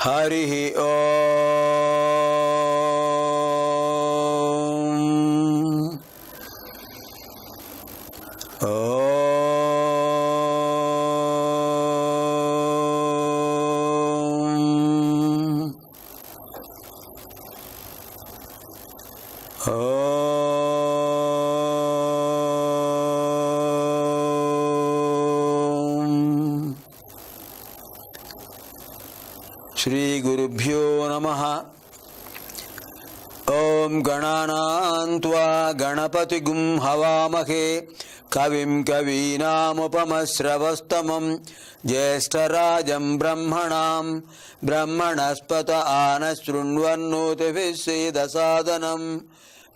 హరి ఓం. శ్రీ గురుభ్యో నమః. ఓం గణానాం త్వా గణపతిగుం హవామహే కవిం కవీనాముపమశ్రవస్తమం జ్యేష్ఠరాజం బ్రహ్మణాం బ్రహ్మణస్పత ఆనశృణ్వన్నోతిభిः సేదసాదనం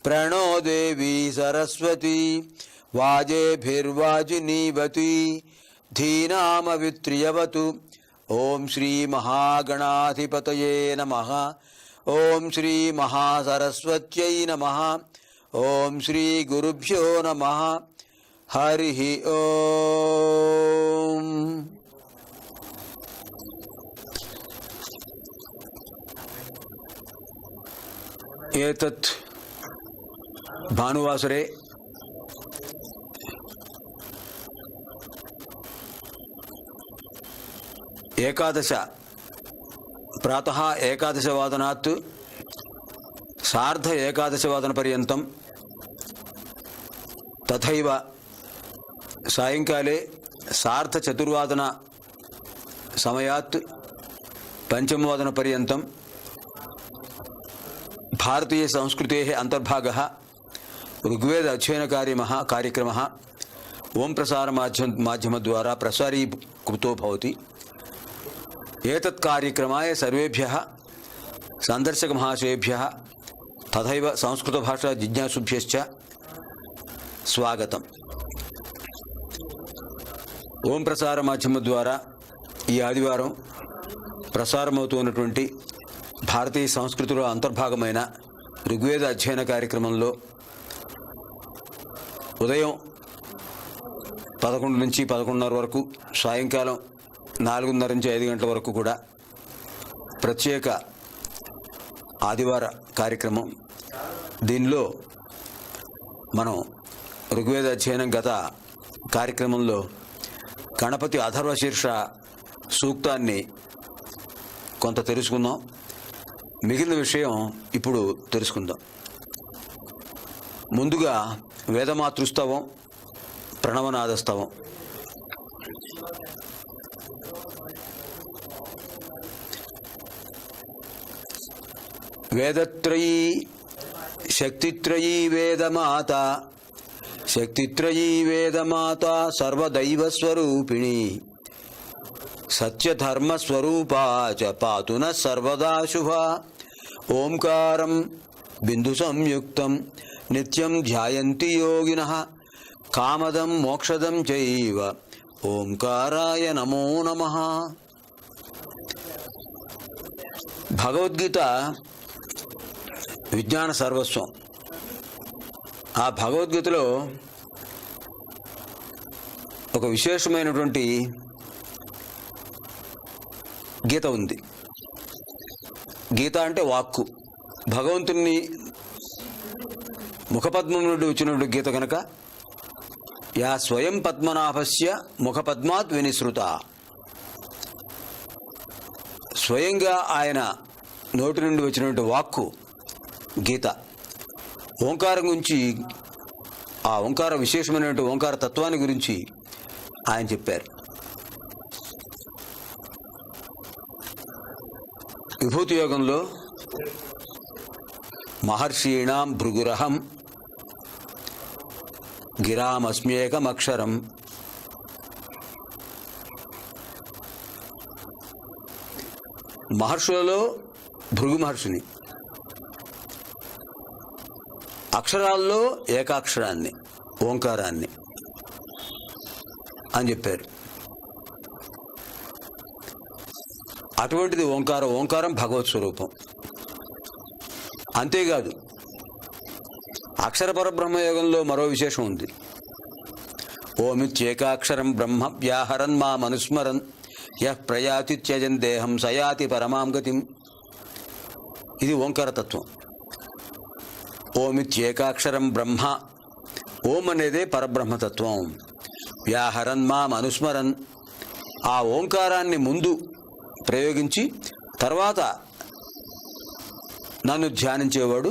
ప్రణో దేవీ సరస్వతి వాజేభిర్వాజినీవతి ధీనామవిత్రియవతు. ఓం శ్రీ మహాగణాధిపతయే నమః. ఓం శ్రీ మహాసరస్వత్యై నమః. ఓం శ్రీ గురుభ్యో నమః. హరి ఓం. ఏతత్ భానువాసరే ఏకాదశ ప్రాతః ఏకాదశవాదనాత్ సార్ధ ఏకాదశవాదనపర్యంతం తథైవ సాయంకాలే సార్ధచతుర్వాదన సమయాత్ పంచమవాదనపర్యంతం భారతీయ సంస్కృతేః అంతర్భాగः ఋగ్వేద అధ్యయన కార్యక్రమः ఓం ప్రసార మాధ్యమద్వారా ప్రసారీకృతో భవతి. ఏతత్ కార్యక్రమాయ సర్వేభ్యः సందర్శక మహాశయేభ్యः తథైవ సంస్కృత భాషా జిజ్ఞాసుభ్యశ్చ స్వాగతం. ఓం ప్రసార మాధ్యమం ద్వారా ఈ ఆదివారం ప్రసారమవుతున్నటువంటి భారతీయ సంస్కృతిలో అంతర్భాగమైన ఋగ్వేద అధ్యయన కార్యక్రమంలో ఉదయం 11 నుంచి 11:30 వరకు, సాయంకాలం 4:30 నుంచి 5 గంటల వరకు కూడా ప్రత్యేక ఆదివార కార్యక్రమం. దీనిలో మనం ఋగ్వేద అధ్యయనం గత కార్యక్రమంలో గణపతి అథర్వశీర్ష సూక్తాన్ని కొంత తెలుసుకుందాం. మిగిలిన విషయం ఇప్పుడు తెలుసుకుందాం. ముందుగా వేదమాతృస్తవం, ప్రణవనాదస్తవం. వేదత్రయీ శక్తిత్రయీ వేదమాత, శక్తిత్రయీ వేదమాత సర్వదైవస్వరూపిణి, సత్యధర్మస్వరూపా చ పాతు నః సర్వదా శుభా. ఓంకారం బిందు సంయుక్తం నిత్యం ధ్యాయంతి యోగినః, కామదం మోక్షదం చైవ ఓంకారాయ నమో నమః. భగవద్గీత విజ్ఞాన సర్వస్వం. ఆ భగవద్గీతలో ఒక విశేషమైనటువంటి గీత ఉంది. గీత అంటే వాక్కు. భగవంతుని ముఖపద్మం నుండి వచ్చినటువంటి గీత కనుక యా స్వయం పద్మనాభస్య ముఖపద్మాత్ వినిసృత, స్వయంగా ఆయన నోటి నుండి వచ్చినటువంటి వాక్కు గీత. ఓంకారం గురించి, ఆ ఓంకార విశేషమైనటువంటి ఓంకార తత్వాన్ని గురించి ఆయన చెప్పారు. విభూతి యోగంలో మహర్షీణాం భృగురహం గిరామస్మ్యేకమక్షరం, మహర్షులలో భృగు మహర్షిని, అక్షరాల్లో ఏకాక్షరాన్ని, ఓంకారాన్ని అని చెప్పారు. అటువంటిది ఓంకారం. ఓంకారం భగవత్ స్వరూపం. అంతేకాదు, అక్షర పరబ్రహ్మయోగంలో మరో విశేషం ఉంది. ఓమిత్యేకాక్షరం బ్రహ్మ వ్యాహరన్ మా మనుస్మరన్ యః ప్రయాతి త్యజన్ దేహం సయాతి పరమాం గతిం. ఇది ఓంకారతత్వం. ఓమిత్యేకాక్షరం బ్రహ్మ. ఓం అనేదే పరబ్రహ్మతత్వం. వ్యాహరన్ మాం అనుస్మరన్. ఆ ఓంకారాన్ని ముందు ప్రయోగించి తర్వాత నన్ను ధ్యానించేవాడు,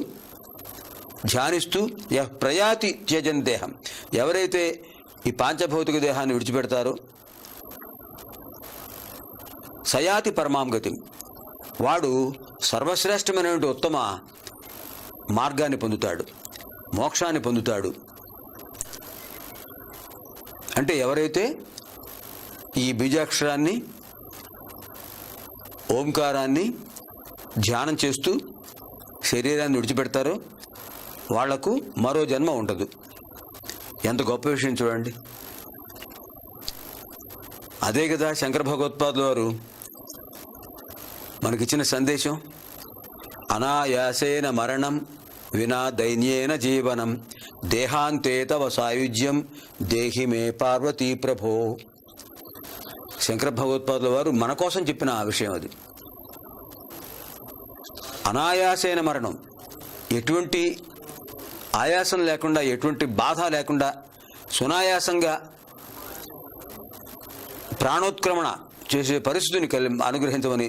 ధ్యానిస్తూ యః ప్రయాతి త్యజన్ దేహం, ఎవరైతే ఈ పాంచభౌతిక దేహాన్ని విడిచిపెడతారో, సయాతి పరమాం గతిం, వాడు సర్వశ్రేష్టమైనటువంటి ఉత్తమ మార్గాన్ని పొందుతాడు, మోక్షాన్ని పొందుతాడు. అంటే ఎవరైతే ఈ బీజాక్షరాన్ని, ఓంకారాన్ని ధ్యానం చేస్తూ శరీరాన్ని విడిచిపెడతారో వాళ్లకు మరో జన్మ ఉండదు. ఎంత గొప్ప విషయం చూడండి. అదే కదా శంకర భగవత్పాదుల వారు మనకిచ్చిన సందేశం. అనాయాసేన మరణం వినా దైన్యేన జీవనం దేహాంతే తవ సాయుజ్యం దేహి మే పార్వతీ ప్రభో. శంకర భగవత్పాదుల వారు మన కోసం చెప్పిన ఆ విషయం అది. అనాయాసేన మరణం, ఎటువంటి ఆయాసం లేకుండా, ఎటువంటి బాధ లేకుండా సునాయాసంగా ప్రాణోత్క్రమణ చేసే పరిస్థితిని అనుగ్రహించమని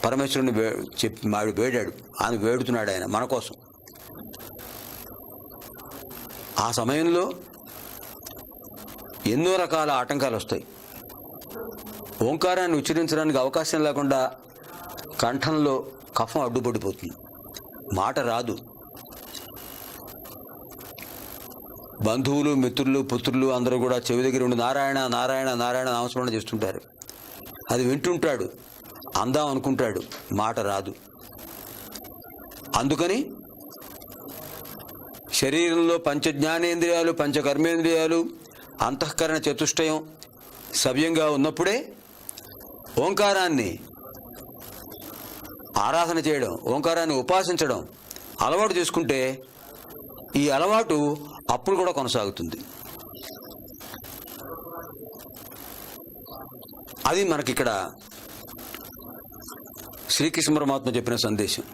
పరమేశ్వరుని చెప్పి ఆవిడ వేడాడు. ఆయన వేడుతున్నాడు ఆయన మన కోసం. ఆ సమయంలో ఎన్నో రకాల ఆటంకాలు వస్తాయి. ఓంకారాన్ని ఉచ్చరించడానికి అవకాశం లేకుండా కంఠంలో కఫం అడ్డుపడిపోతుంది, మాట రాదు. బంధువులు, మిత్రులు, పుత్రులు అందరూ కూడా చెవి దగ్గర ఉండి నారాయణ నారాయణ నారాయణ నామస్మరణ చేస్తుంటారు. అది వింటుంటాడు, అందాం అనుకుంటాడు, మాట రాదు. అందుకని శరీరంలో పంచ జ్ఞానేంద్రియాలు, పంచ కర్మేంద్రియాలు, అంతఃకరణ చతుష్టయం సవ్యంగా ఉన్నప్పుడే ఓంకారాన్ని ఆరాధన చేయడం, ఓంకారాన్ని ఉపాసించడం అలవాటు చేసుకుంటే ఈ అలవాటు అప్పుడు కూడా కొనసాగుతుంది. అది మనకిక్కడ శ్రీకృష్ణ పరమాత్మ చెప్పిన సందేశం.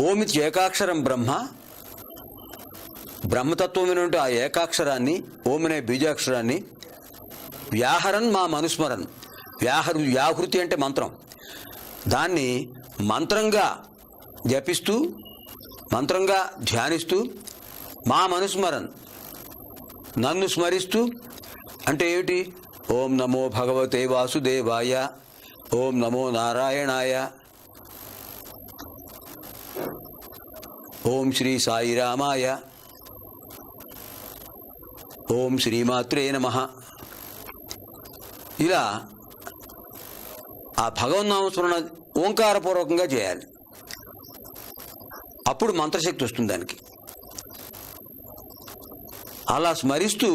ఓమితి ఏకాక్షరం బ్రహ్మ. బ్రహ్మతత్వమైనటువంటి ఆ ఏకాక్షరాన్ని, ఓమనే బీజాక్షరాన్ని వ్యాహరన్ మా మనుస్మరన్. వ్యాహృతి అంటే మంత్రం. దాన్ని మంత్రంగా జపిస్తూ, మంత్రంగా ధ్యానిస్తూ, మా మనుస్మరన్ నన్ను స్మరిస్తూ. అంటే ఏమిటి? ఓం నమో భగవతే వాసుదేవాయ, ఓం నమో నారాయణాయ, ఓం శ్రీ సాయిరామాయ, ఓం శ్రీమాత్రే నమః. ఇలా ఆ భగవన్నామస్మరణ ఓంకారపూర్వకంగా చేయాలి. అప్పుడు మంత్రశక్తి వస్తుంది దానికి. అలా స్మరిస్తూ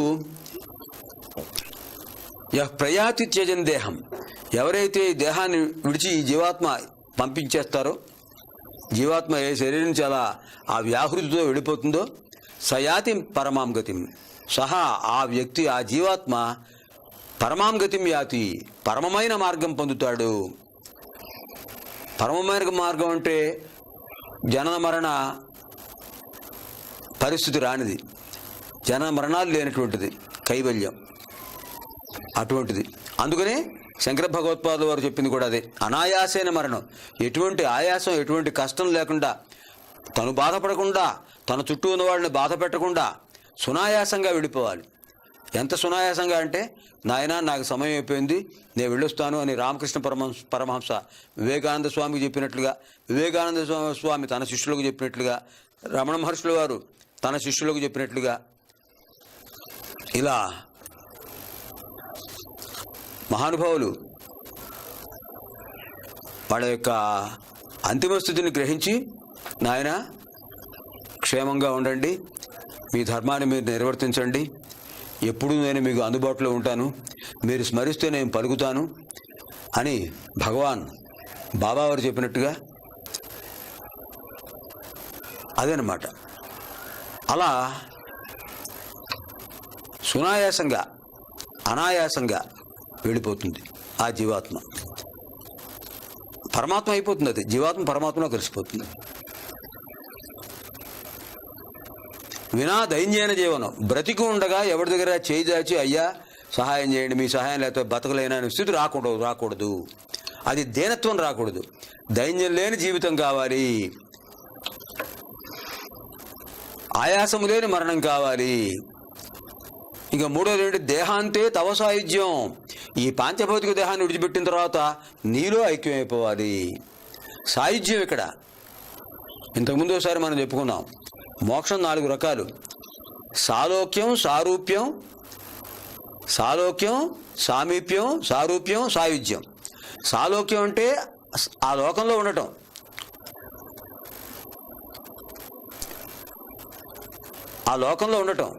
యః ప్రయాతి త్యజన్ దేహం, ఎవరైతే ఈ దేహాన్ని విడిచి ఈ జీవాత్మ పంపించేస్తారో, జీవాత్మ ఏ శరీరం చాలా ఆ వ్యాహృతితో వెళ్ళిపోతుందో, సయాతి పరమాం గతిం, సహా ఆ వ్యక్తి, ఆ జీవాత్మ పరమాం గతిం యాతి, పరమమైన మార్గం పొందుతాడు. పరమమైన మార్గం అంటే జనన మరణ పరిస్థితి రానిది, జనన మరణాలు లేనటువంటిది, కైవల్యం అటువంటిది. అందుకనే శంకర భగవత్పాదుల వారు చెప్పింది కూడా అదే. అనాయాసైన మరణం, ఎటువంటి ఆయాసం, ఎటువంటి కష్టం లేకుండా, తను బాధపడకుండా, తన చుట్టూ ఉన్న వాళ్ళని బాధ పెట్టకుండా సునాయాసంగా వెళ్ళిపోవాలి. ఎంత సునాయాసంగా అంటే, నాయనా నాకు సమయం అయిపోయింది, నేను వెళ్ళొస్తాను అని రామకృష్ణ పరమహంస వివేకానంద స్వామికి చెప్పినట్లుగా, వివేకానంద స్వామి తన శిష్యులకు చెప్పినట్లుగా, రమణ మహర్షుల వారు తన శిష్యులకు చెప్పినట్లుగా, ఇలా మహానుభావులు వాళ్ళ యొక్క అంతిమ స్థితిని గ్రహించి, నాయన క్షేమంగా ఉండండి, మీ ధర్మాన్ని మీరు నిర్వర్తించండి, ఎప్పుడూ నేను మీకు అందుబాటులో ఉంటాను, మీరు స్మరిస్తే నేను పలుకుతాను అని భగవాన్ బాబావారు చెప్పినట్టుగా అదేనమాట. అలా సునాయాసంగా అనాయాసంగా వెళ్ళిపోతుంది ఆ జీవాత్మ. పరమాత్మ అయిపోతుంది, అది జీవాత్మ పరమాత్మలో కలిసిపోతుంది. వినా దైన్యైన జీవనం, బ్రతికి ఉండగా ఎవరి దగ్గర చేయి దాచి అయ్యా సహాయం చేయండి, మీ సహాయం లేకపోతే బతకలేననే స్థితి రాకూడదు. అది దీనత్వం రాకూడదు, దైన్యం లేని జీవితం కావాలి, ఆయాసము లేని మరణం కావాలి. ఇక మూడోది ఏంటి? దేహాంతే తవ సాయుధ్యం. ఈ పాంచభౌతిక దేహాన్ని విడిచిపెట్టిన తర్వాత నీలో ఐక్యమైపోవాలి. సాయుధ్యం ఇక్కడ ఇంతకుముందు ఒకసారి మనం చెప్పుకున్నాం. మోక్షం 4 రకాలు: సాలోక్యం, సారూప్యం, సామీప్యం, సారూప్యం, సాయుధ్యం. సాలోక్యం అంటే ఆ లోకంలో ఉండటం, ఆ లోకంలో ఉండటం.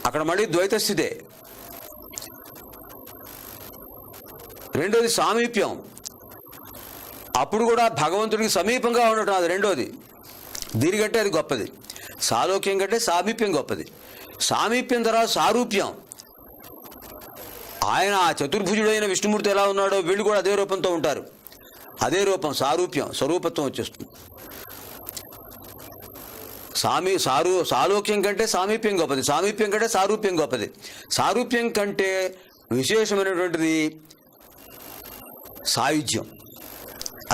అక్కడ మళ్ళీ ద్వైత స్థితే. రెండోది సామీప్యం, అప్పుడు కూడా భగవంతుడికి సమీపంగా ఉండటం, అది రెండోది. దీనికంటే అది గొప్పది. సాలోక్యం కంటే సామీప్యం గొప్పది. సామీప్యం తర్వాత సారూప్యం, ఆయన ఆ చతుర్భుజుడైన విష్ణుమూర్తి ఎలా ఉన్నాడో వీళ్ళు కూడా అదే రూపంతో ఉంటారు, అదే రూపం. సారూప్యం, స్వరూపత్వం వచ్చేస్తుంది. సాలోక్యం కంటే సామీప్యం గొప్పది, సామీప్యం కంటే సారూప్యం గొప్పది. సారూప్యం కంటే విశేషమైనటువంటిది సాయుధ్యం.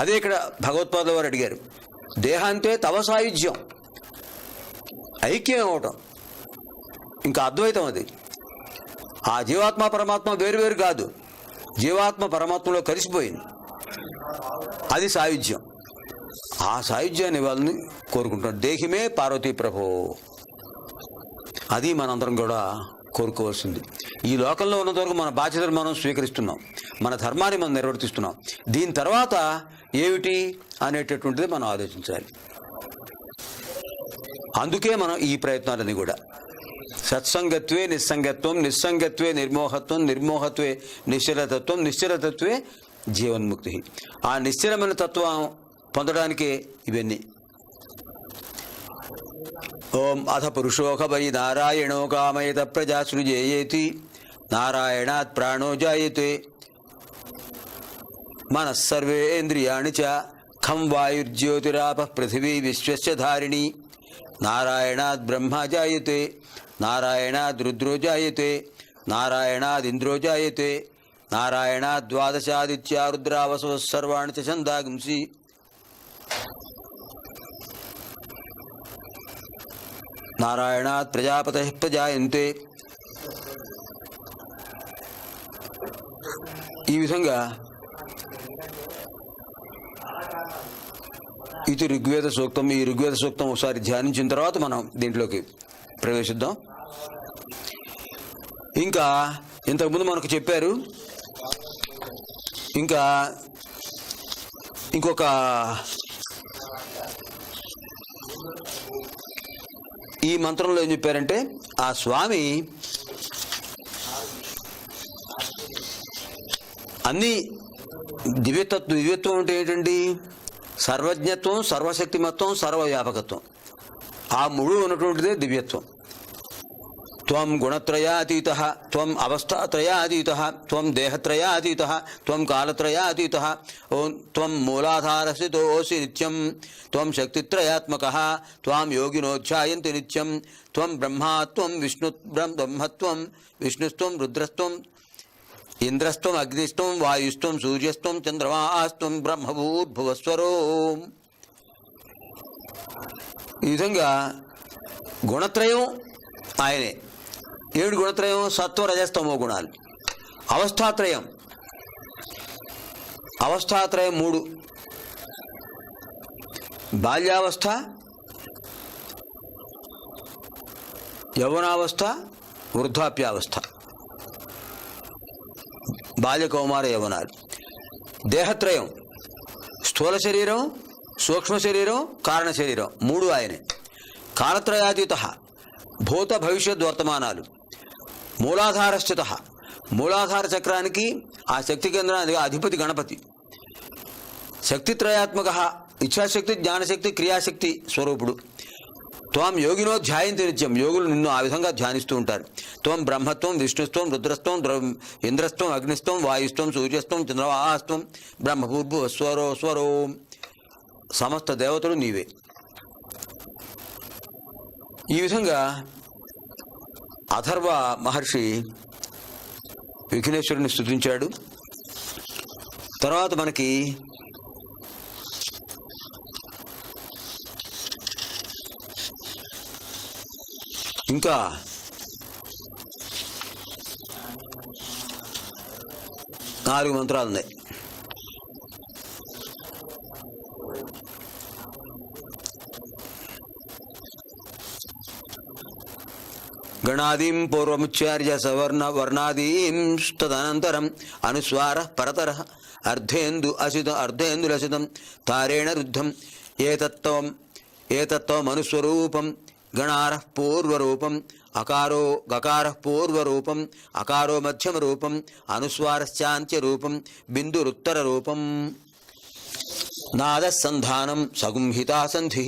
అదే ఇక్కడ భగవత్పాదుల వారు అడిగారు, దేహాంతే తవ సాయుధ్యం, ఐక్యం అవటం. ఇంకా అద్వైతం అది. ఆ జీవాత్మ పరమాత్మ వేరువేరు కాదు, జీవాత్మ పరమాత్మలో కలిసిపోయింది, అది సాయుధ్యం. ఆ సాయుధ్యాన్ని వాళ్ళని కోరుకుంటున్నారు. దేహిమే పార్వతీ ప్రభో, అది మనందరం కూడా కోరుకోవాల్సింది. ఈ లోకంలో ఉన్నంత వరకు మన బాధ్యతలు మనం స్వీకరిస్తున్నాం, మన ధర్మాన్ని మనం నిర్వర్తిస్తున్నాం. దీని తర్వాత ఏమిటి అనేటటువంటిది మనం ఆలోచించాలి. అందుకే మనం ఈ ప్రయత్నాలన్నీ కూడా సత్సంగత్వే నిస్సంగత్వం, నిస్సంగత్వే నిర్మోహత్వం, నిర్మోహత్వే నిశ్చలతత్వం, నిశ్చలతత్వే జీవన్ముక్తి. ఆ నిశ్చలమైన తత్వం పొందడానికే ఇవన్నీ. ఓం అథ పురుషోఖ వై నారాయణో కామయత ప్రజా సృజేయేతి, నారాయణాత్ ప్రాణో జాయతే, మనస్సర్వేంద్రియాణి చ ఖం వాయుర్జ్యోతిరాపః పృథివీ విశ్వస్య ధారిణి, నారాయణాద్ బ్రహ్మ జాయతే, నారాయణాద్ రుద్రో జాయతే, నారాయణాద్ ఇంద్రో జాయతే, నారాయణాద్ ద్వాదశాదిత్యా రుద్రావసవ సర్వాణి చ ఛందాగుంసి, నారాయణాత్ ప్రజాపతయః ప్రజాయంతే. ఈ విధంగా ఇది ఋగ్వేద సూక్తం. ఈ ఋగ్వేద సూక్తం ఒకసారి ధ్యానించిన తర్వాత మనం దీంట్లోకి ప్రవేశిద్దాం. ఇంకా ఇంతకుముందు మనకు చెప్పారు, ఇంకా ఇంకొక ఈ మంత్రంలో ఏం చెప్పారంటే, ఆ స్వామి అన్ని దివ్యత్వం అంటే ఏంటండి? సర్వజ్ఞత్వం, సర్వశక్తిమత్వం, సర్వవ్యాపకత్వం. ఆ మూడు ఉన్నటువంటిదే దివ్యత్వం. త్వం గుణత్రయాతీతః, త్వం అవస్థాత్రయాతీతః, త్వం దేహత్రయాతీతః, త్వం కాలత్రయాతీతః, త్వం మూలాధారస్థితోసి నిత్యం, త్వం శక్తిత్రయాత్మకః, త్వాం యోగినోధ్యాయంతి నిత్యం, త్వం బ్రహ్మాత్వం బ్రహ్మత్వం విష్ణుస్త్వం రుద్రస్త్వం ఇంద్రస్త్వం అగ్నిస్త్వం వాయుస్త్వం సూర్యస్త్వం చంద్రమాస్త్వం బ్రహ్మభూర్భువస్వరో. ఈ విధంగా గుణత్రయం ఆయనే. 7 గుణత్రయం, సత్వ రజస్తమో గుణాలు. అవస్థాత్రయం 3: బాల్యావస్థ, యౌవనావస్థ, వృద్ధాప్యావస్థ, బాల్య కౌమార యౌవనాలు. దేహత్రయం: స్థూల శరీరం, సూక్ష్మ శరీరం, కారణ శరీరం, 3 ఆయనే. కాలత్రయాతీత: భూత భవిష్యత్ వర్తమానాలు. మూలాధారస్థిత: మూలాధార చక్రానికి ఆ శక్తి కేంద్రానికి అధిపతి గణపతి. శక్తిత్రయాత్మక: ఇచ్ఛాశక్తి, జ్ఞానశక్తి, క్రియాశక్తి స్వరూపుడు. త్వం యోగినో ధ్యాయంతి నిత్యం, యోగులు నిన్ను ఆ విధంగా ధ్యానిస్తూ ఉంటారు. త్వం బ్రహ్మత్వం, విష్ణుత్వం, రుద్రస్త్వం, ఇంద్రస్త్వం, అగ్నిస్త్వం, వాయుస్త్వం, సూర్యస్త్వం, చంద్రవాహస్త్వం, బ్రహ్మభూర్భు స్వరో స్వరో, సమస్త దేవతలు నీవే. ఈ విధంగా అథర్వ మహర్షి విఘ్నేశ్వరుని స్తుతించాడు. తర్వాత మనకి ఇంకా 4 మంత్రాలు ఉన్నాయి. గణాదీం పూర్వముచ్చార్య సవర్ణ వర్ణాదీం తదనంతరం అనుస్వార పరతర అర్ధేందులసితం తారేణ రుద్ధం ఏతత్వం అనుస్వరూపం గణార పూర్వరూపం అకారో గకార పూర్వరూపం అకారో మధ్యమ రూపం అనుస్వారశ్చాంత్య రూపం బిందురుత్తర రూపం. నాదసంధానం సగుంహితాసంధి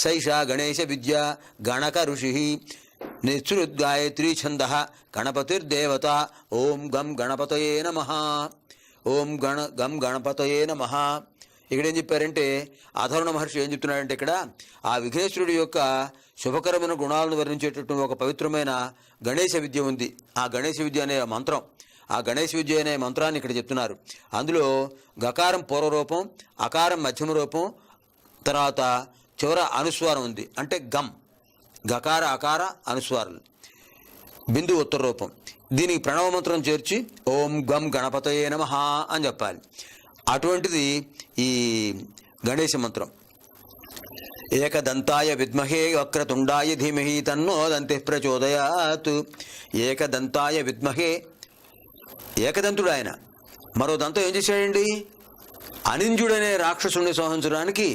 సైషా గణేశ విద్యా గణక ఋషి నిశ్రుద్గాయత్రీ ఛంద గణపతిర్దేవత. ఓం గం గణపతయే నమః. ఓం గం గణపతయే నమః. ఇక్కడ ఏం చెప్పారంటే అథర్వణ మహర్షి ఏం చెప్తున్నాడంటే, ఇక్కడ ఆ విఘ్నేశ్వరుడి యొక్క శుభకరమైన గుణాలను వర్ణించేటటువంటి ఒక పవిత్రమైన గణేశ విద్య ఉంది. ఆ గణేశ విద్య అనే మంత్రం, ఆ గణేశ విద్య అనే మంత్రాన్ని ఇక్కడ చెప్తున్నారు. అందులో గకారం పూర్వరూపం, అకారం మధ్యమ రూపం, తర్వాత చివర అనుస్వారం ఉంది. అంటే గం, గకార అకార అనుస్వారాలు, బిందు ఉత్తర రూపం. దీనికి ప్రణవ మంత్రం చేర్చి ఓం గం గణపతయే నమః అని చెప్పాలి. అటువంటిది ఈ గణేశ మంత్రం. ఏకదంతాయ విద్మహే వక్రతుండాయ ధీమహి తన్నో దంతి ప్రచోదయాత్. ఏకదంతాయ విద్మహే, ఏకదంతుడు ఆయన. మరో దంతం ఏం చేశాడండి? అనింజుడనే రాక్షసుని సంహరించడానికి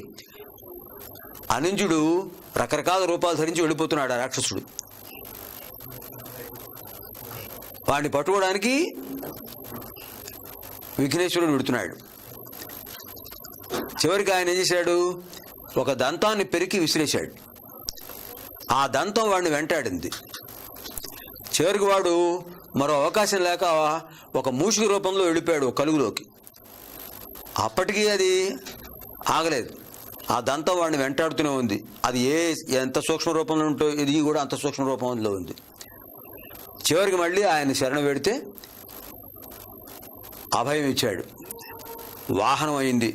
అనింజుడు రకరకాల రూపాలు ధరించి వెళ్ళిపోతున్నాడు. ఆ రాక్షసుడు వాడిని పట్టుకోవడానికి విఘ్నేశ్వరుడు విడుతున్నాడు. చివరికి ఆయన ఏం చేశాడు? ఒక దంతాన్ని పెరికి విసిరేశాడు. ఆ దంతం వాడిని వెంటాడింది. చివరికి వాడు మరో అవకాశం లేక ఒక మూషిక రూపంలో వెళ్ళిపోయాడు కలుగులోకి. అప్పటికీ అది ఆగలేదు. ఆ దంతం వాడిని వెంటాడుతూనే ఉంది. అది ఎంత సూక్ష్మ రూపంలో ఉంటో ఇది కూడా అంత సూక్ష్మ రూపంలో ఉంది. చివరికి మళ్ళీ ఆయన శరణ పెడితే అభయం ఇచ్చాడు. వాహనం అయింది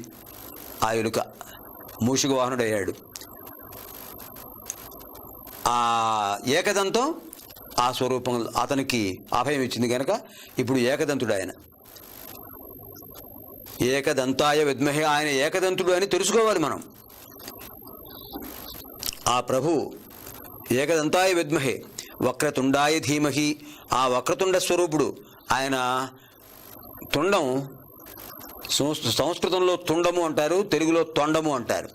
ఆ ఎలుక, మూషిక వాహనుడయ్యాడు. ఆ ఏకదంతం ఆ స్వరూపం అతనికి అభయం ఇచ్చింది కనుక ఇప్పుడు ఏకదంతుడు ఆయన. ఏకదంతాయ విద్మహే, ఆయన ఏకదంతుడు అని తెలుసుకోవాలి మనం. ఆ ప్రభు ఏకదంతాయ విద్మహే వక్రతుండాయ ధీమహి, ఆ వక్రతుండ స్వరూపుడు ఆయన. తుండం సంస్కృతంలో తుండము అంటారు, తెలుగులో తొండము అంటారు.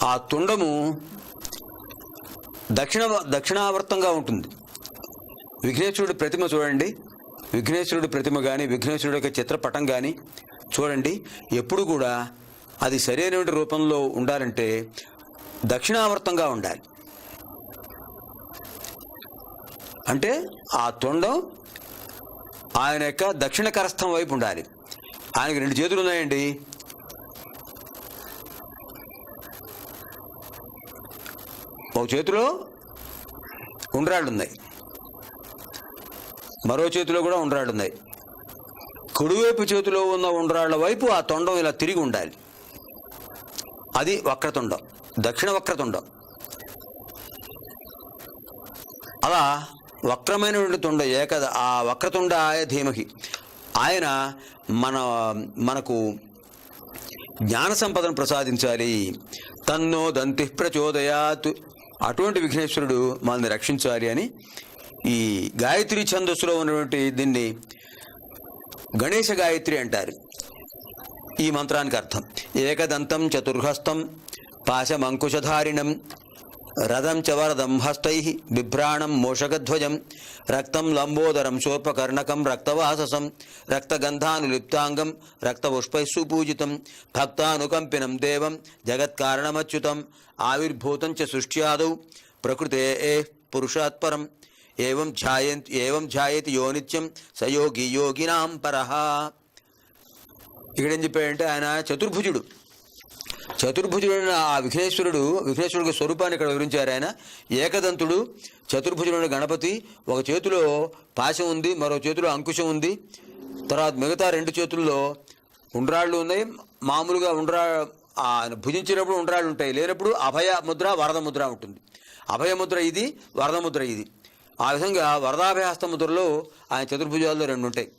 ఆ తుండము దక్షిణావర్తంగా ఉంటుంది. విఘ్నేశ్వరుడి ప్రతిమ చూడండి, విఘ్నేశ్వరుడి ప్రతిమ కానీ విఘ్నేశ్వరుడి యొక్క చిత్రపటం కానీ చూడండి, ఎప్పుడు కూడా అది సరైన రూపంలో ఉండాలంటే దక్షిణావర్తంగా ఉండాలి. అంటే ఆ తొండం ఆయన యొక్క దక్షిణ కరస్థం వైపు ఉండాలి. ఆయనకి 2 చేతులు ఉన్నాయండి. ఒక చేతిలో ఉండ్రాళ్ళు ఉన్నాయి, మరో చేతిలో కూడా ఉండ్రాళ్ళు ఉన్నాయి. కుడివైపు చేతిలో ఉన్న ఉండ్రాళ్ల వైపు ఆ తొండం ఇలా తిరిగి ఉండాలి. అది వక్రతుండం, దక్షిణ వక్రతుండం. అలా వక్రమైనటువంటి తుండ ఆ వక్రతుండాయ ధీమహి, ఆయన మనకు జ్ఞాన సంపదను ప్రసాదించాలి. తన్నో దంతి ప్రచోదయాత్, అటువంటి విఘ్నేశ్వరుడు మనల్ని రక్షించాలి అని ఈ గాయత్రి ఛందస్సులో ఉన్నటువంటి దీన్ని గణేశ గాయత్రి అంటారు. ఈ మంత్రానికి అర్థం ఏకదంతం చతుర్హస్తం పాశమంకుశధారిణం రథం చ వరదం హస్తై బిభ్రాణం మోషకధ్వజం రక్తం లంబోదరం శోర్పకర్ణకం రక్తవాససం రక్తగంధానులిప్తాంగం రక్తపుష్పై సుపూజితం భక్తానుకంపినం దేవం జగత్కారణమచ్యుతం ఆవిర్భూతం చ సృష్ట్యాదౌ ప్రకృతే పురుషాత్పరం ఏవం ధ్యాయతి యోనిత్యం సయోగి యోగినాం పరః. ఇక్కడేం చెప్పాడంటే ఆయన చతుర్భుజుడైన ఆ విఘ్నేశ్వరుడికి స్వరూపాన్ని ఇక్కడ వివరించారు. ఆయన ఏకదంతుడు, చతుర్భుజుడైన గణపతి. ఒక చేతిలో పాశం ఉంది, మరో చేతిలో అంకుశం ఉంది. తర్వాత మిగతా రెండు చేతుల్లో ఉండ్రాళ్ళు ఉన్నాయి. మామూలుగా ఆయన భుజించినప్పుడు ఉండ్రాళ్ళు ఉంటాయి, లేనప్పుడు అభయ ముద్ర వరద ముద్ర ఉంటుంది. అభయముద్ర ఇది, వరద ముద్ర ఇది. ఆ విధంగా వరదాభయహస్త ముద్రలో ఆయన చతుర్భుజాల్లో రెండు ఉంటాయి.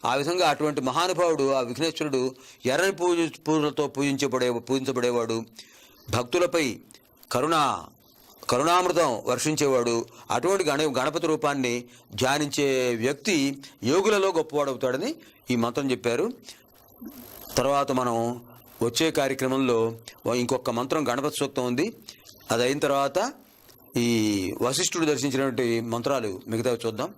ఆ విధంగా అటువంటి మహానుభావుడు ఆ విఘ్నేశ్వరుడు ఎర్రని పూలతో పూజించబడేవాడు. భక్తులపై కరుణామృతం వర్షించేవాడు. అటువంటి గణపతి రూపాన్ని ధ్యానించే వ్యక్తి యోగులలో గొప్పవాడవుతాడని ఈ మంత్రం చెప్పారు. తర్వాత మనం వచ్చే కార్యక్రమంలో ఇంకొక మంత్రం గణపతి సూక్తం ఉంది. అది అయిన తర్వాత ఈ వశిష్ఠుడు దర్శించినటువంటి మంత్రాలు మిగతావి చూద్దాం.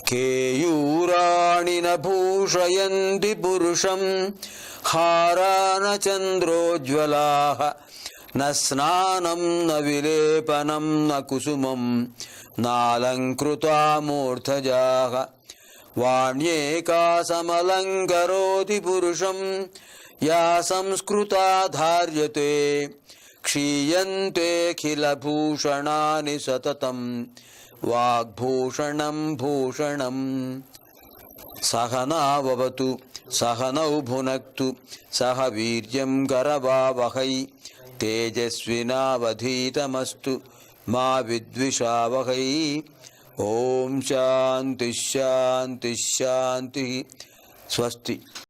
కేయూరాణి భూషయంతి పురుషం హారాన చంద్రోజ్వలాః న స్నానం న విలేపనం న కుసుమం నాలంకృతా మూర్ధజాః వాణ్యేకా సమలంకరోతి పురుషం యా సంస్కృతా ధార్యతే క్షీయంతేఖిలభూషణాని సతతం వాగ్భూషణం భూషణం. సహనావతు సహనౌ భునక్తు సహ వీర్యం కరవావహై తేజస్వినావధీతమస్తు మా విద్విషావహై. ఓం శాంతి శాంతి శాంతి. స్వస్తి.